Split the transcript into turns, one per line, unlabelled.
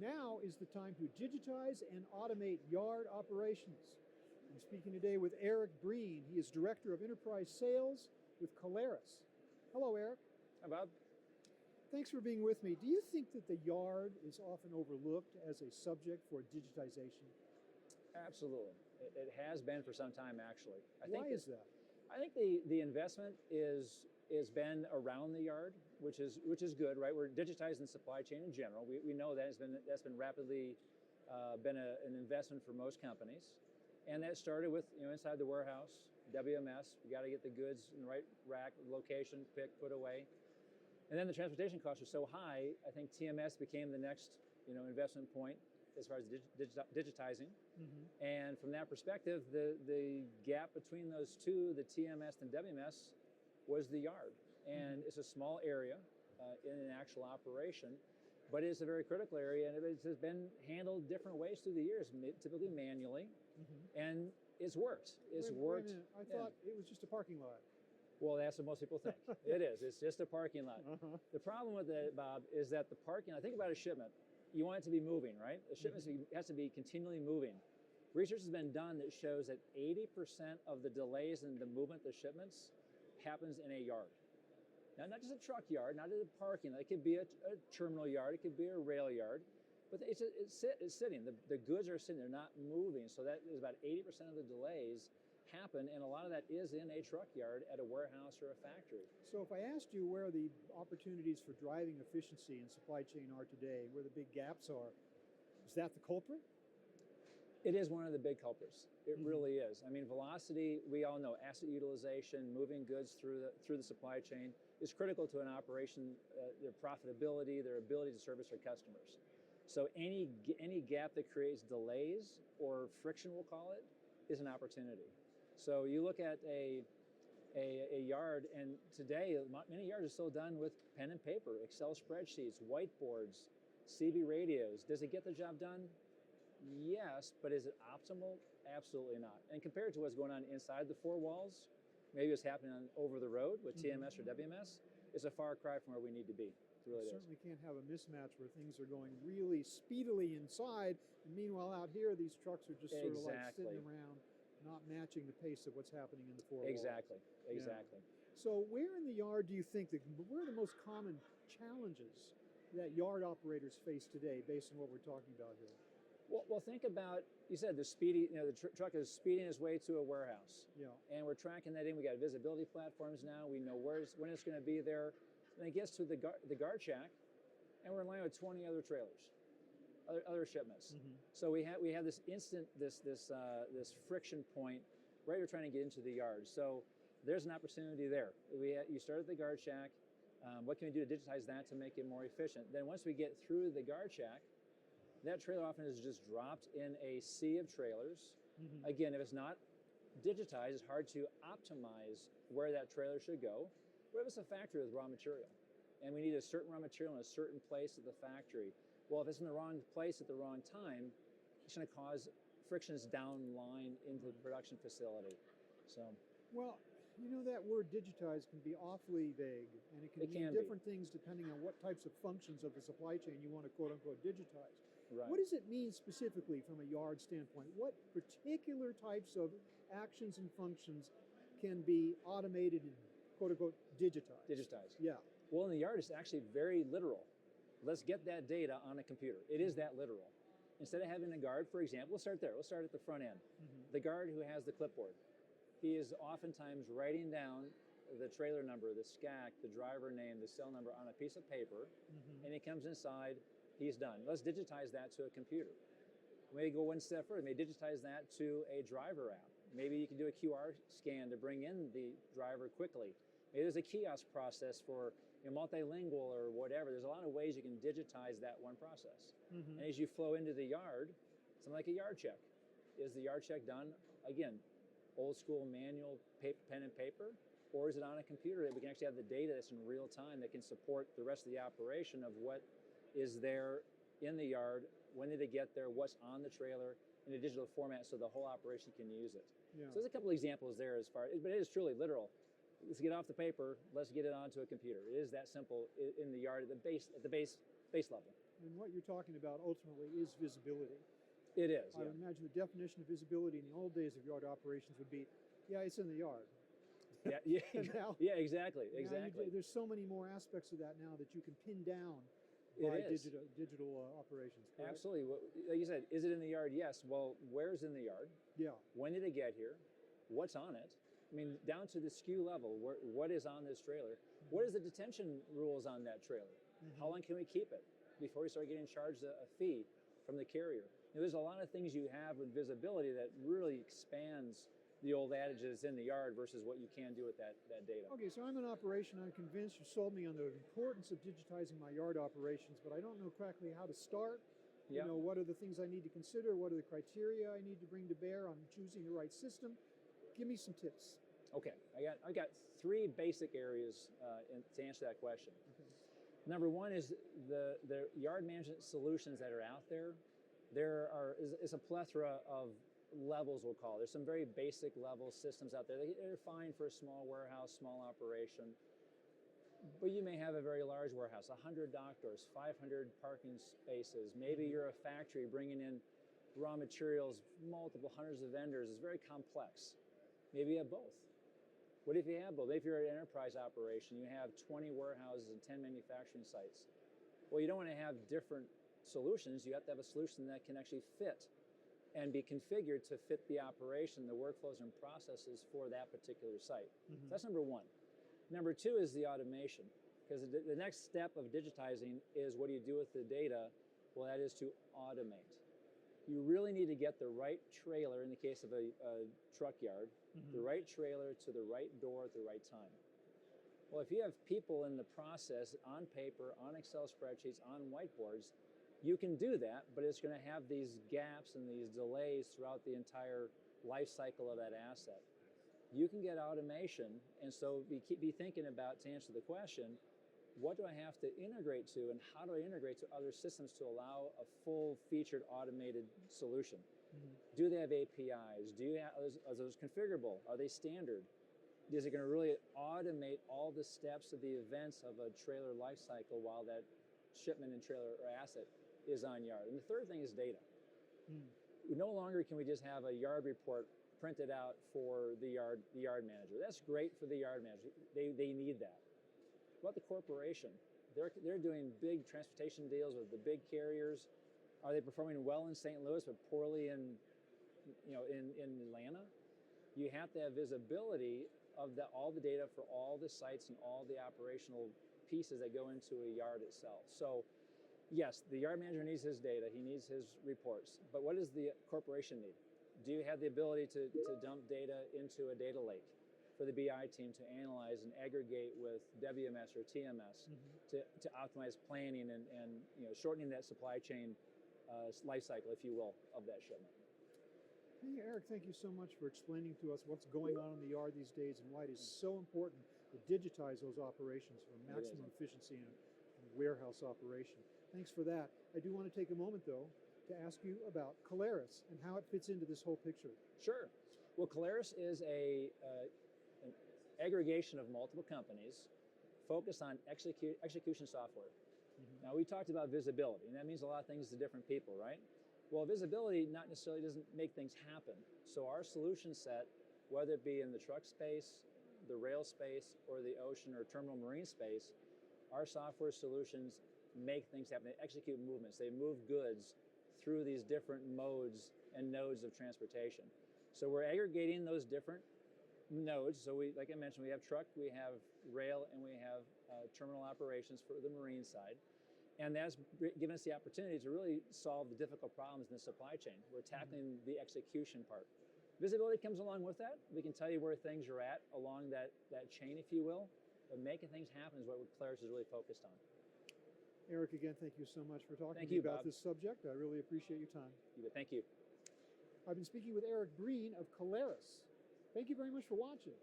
Now is the time to digitize and automate yard operations. I'm speaking today with Eric Breen. He is Director of Enterprise Sales with Kaleris. Hello, Eric.
Hi, Bob.
Thanks for being with me. Do you think that the yard is often overlooked as a subject for digitization?
Absolutely. It has been for some time, actually.
Why is that?
I think the investment is been around the yard, which is good, right? We're digitizing supply chain in general. We know that's been rapidly an investment for most companies, and that started with inside the warehouse, WMS. We got to get the goods in the right rack, location, pick, put away, and then the transportation costs are so high. I think TMS became the next investment point as far as digitizing. Mm-hmm. And from that perspective, the gap between those two, the TMS and WMS, was the yard. And mm-hmm. It's a small area in an actual operation, but it's a very critical area, and it has been handled different ways through the years, typically manually, mm-hmm. and it's worked. Wait a minute.
I thought it was just a parking lot.
Well, that's what most people think. It is. It's just a parking lot. Uh-huh. The problem with it, Bob, is that the parking lot, think about a shipment. You want it to be moving, right? The shipment mm-hmm. has to be continually moving. Research has been done that shows that 80% of the delays in the movement of the shipments happens in a yard. Now, not just a truck yard, not a parking lot. It could be a terminal yard. It could be a rail yard. But it's sitting. The goods are sitting. They're not moving. So that is about 80% of the delays happen, and a lot of that is in a truck yard at a warehouse or a factory.
So if I asked you where the opportunities for driving efficiency in supply chain are today, where the big gaps are, is that the culprit?
It is one of the big culprits. It mm-hmm. really is. I mean, velocity, we all know, asset utilization, moving goods through the supply chain is critical to an operation, their profitability, their ability to service their customers. So any gap that creates delays or friction, we'll call it, is an opportunity. So you look at a yard, and today many yards are still done with pen and paper, Excel spreadsheets, whiteboards, CB radios. Does it get the job done? Yes, but is it optimal? Absolutely not. And compared to what's going on inside the four walls, maybe what's happening over the road with TMS or WMS, it's a far cry from where we need to be. Really
certainly can't have a mismatch where things are going really speedily inside, and meanwhile out here these trucks are just sort of like sitting around, not matching the pace of what's happening in the four walls.
Exactly.
Yeah. So where in the yard do you think where are the most common challenges that yard operators face today based on what we're talking about here?
Well, think about, you said the truck is speeding its way to a warehouse.
Yeah.
And we're tracking that in. We got visibility platforms now. We know when it's going to be there. And it gets to the guard shack, and we're in line with 20 other trailers, other shipments. Mm-hmm. So we have this this friction point right we're trying to get into the yard. So there's an opportunity there. You start at the guard shack. What can we do to digitize that to make it more efficient? Then once we get through the guard shack, that trailer often is just dropped in a sea of trailers. Mm-hmm. Again, if it's not digitized, it's hard to optimize where that trailer should go. What if it's a factory with raw material, and we need a certain raw material in a certain place at the factory? Well, if it's in the wrong place at the wrong time, it's going to cause frictions down line into the production facility. So,
well, that word digitize can be awfully vague, and it can mean different things depending on what types of functions of the supply chain you want to quote unquote digitize.
Right.
What does it mean specifically from a yard standpoint? What particular types of actions and functions can be automated and quote-unquote digitized?
Digitized.
Yeah.
Well, in the yard, it's actually very literal. Let's get that data on a computer. It is that literal. Instead of having a guard, for example, we'll start there. We'll start at the front end. Mm-hmm. The guard who has the clipboard. He is oftentimes writing down the trailer number, the SCAC, the driver name, the cell number on a piece of paper, mm-hmm. and he comes inside, he's done. Let's digitize that to a computer. Maybe go one step further, maybe digitize that to a driver app. Maybe you can do a QR scan to bring in the driver quickly. Maybe there's a kiosk process for multilingual or whatever. There's a lot of ways you can digitize that one process. Mm-hmm. And as you flow into the yard, something like a yard check. Is the yard check done, again, old school manual pen and paper, or is it on a computer that we can actually have the data that's in real time that can support the rest of the operation of what is there in the yard, when did it get there, what's on the trailer in a digital format so the whole operation can use it. Yeah. So there's a couple examples there but it is truly literal. Let's get off the paper, let's get it onto a computer. It is that simple in the yard at the base level.
And what you're talking about ultimately is visibility.
It is,
I
yeah.
would imagine the definition of visibility in the old days of yard operations would be, yeah, it's in the yard.
Yeah, yeah,
Now-
yeah, exactly,
Now
exactly.
there's so many more aspects of that now that you can pin down
It
by
is.
digital operations, correct?
Absolutely. Like you said, is it in the yard? Yes. Well, where's in the yard?
Yeah.
When did it get here? What's on it? I mean, down to the SKU level, what is on this trailer? What is the detention rules on that trailer? How long can we keep it before we start getting charged a fee from the carrier? You know, there's a lot of things you have with visibility that really expands the old adage is in the yard versus what you can do with that data.
Okay, so I'm in operation. I'm convinced you sold me on the importance of digitizing my yard operations, but I don't know exactly how to start.
Yeah.
You know, what are the things I need to consider? What are the criteria I need to bring to bear on choosing the right system? Give me some tips.
Okay, I got three basic areas to answer that question.
Okay.
Number one is the yard management solutions that are out there. There is a plethora of levels, we'll call it. There's some very basic level systems out there. They're fine for a small warehouse, small operation. But you may have a very large warehouse, 100 dock doors, 500 parking spaces. Maybe you're a factory bringing in raw materials, multiple hundreds of vendors. It's very complex. Maybe you have both. What if you have both? If you're an enterprise operation, you have 20 warehouses and 10 manufacturing sites. Well, you don't want to have different solutions. You have to have a solution that can actually fit and be configured to fit the operation, the workflows and processes for that particular site. So that's number one. Number two is the automation, because the next step of digitizing is what do you do with the data? Well, that is to automate. You really need to get the right trailer, in the case of a truck yard, the right trailer to the right door at the right time. Well, if you have people in the process on paper, on Excel spreadsheets, on whiteboards, you can do that, but it's going to have these gaps and these delays throughout the entire life cycle of that asset. You can get automation, and so be thinking about, to answer the question, what do I have to integrate to and how do I integrate to other systems to allow a full-featured automated solution? Do they have APIs? Are those configurable? Are they standard? Is it going to really automate all the steps of the events of a trailer life cycle while that shipment and trailer or asset is on yard? And the third thing is data. No longer can we just have a yard report printed out for the yard manager. That's great for the yard manager. They need that. What about the corporation? They're doing big transportation deals with the big carriers. Are they performing well in St. Louis but poorly in Atlanta? You have to have visibility of all the data for all the sites and all the operational pieces that go into a yard itself. So yes, the yard manager needs his data, he needs his reports, but what does the corporation need? Do you have the ability to dump data into a data lake for the BI team to analyze and aggregate with WMS or TMS to optimize planning and shortening that supply chain life cycle, if you will, of that shipment?
Hey, Eric, thank you so much for explaining to us what's going on in the yard these days and why it is so important to digitize those operations for maximum efficiency in a warehouse operation. Thanks for that. I do want to take a moment, though, to ask you about Kaleris and how it fits into this whole picture.
Sure. Well, Kaleris is an aggregation of multiple companies focused on execution software. Now, we talked about visibility, and that means a lot of things to different people, right? Well, visibility not necessarily doesn't make things happen. So our solution set, whether it be in the truck space, the rail space, or the ocean or terminal marine space, our software solutions make things happen. They execute movements. They move goods through these different modes and nodes of transportation. So we're aggregating those different nodes. So like I mentioned, we have truck, we have rail, and we have terminal operations for the marine side. And that's given us the opportunity to really solve the difficult problems in the supply chain. We're tackling the execution part. Visibility comes along with that. We can tell you where things are at along that chain, if you will. But making things happen is what Kaleris is really focused on.
Eric, again, thank you so much for talking
Thank
to me
you,
about
Bob.
this subject. I really appreciate your time.
Thank you.
I've been speaking with Eric Breen of Kaleris. Thank you very much for watching.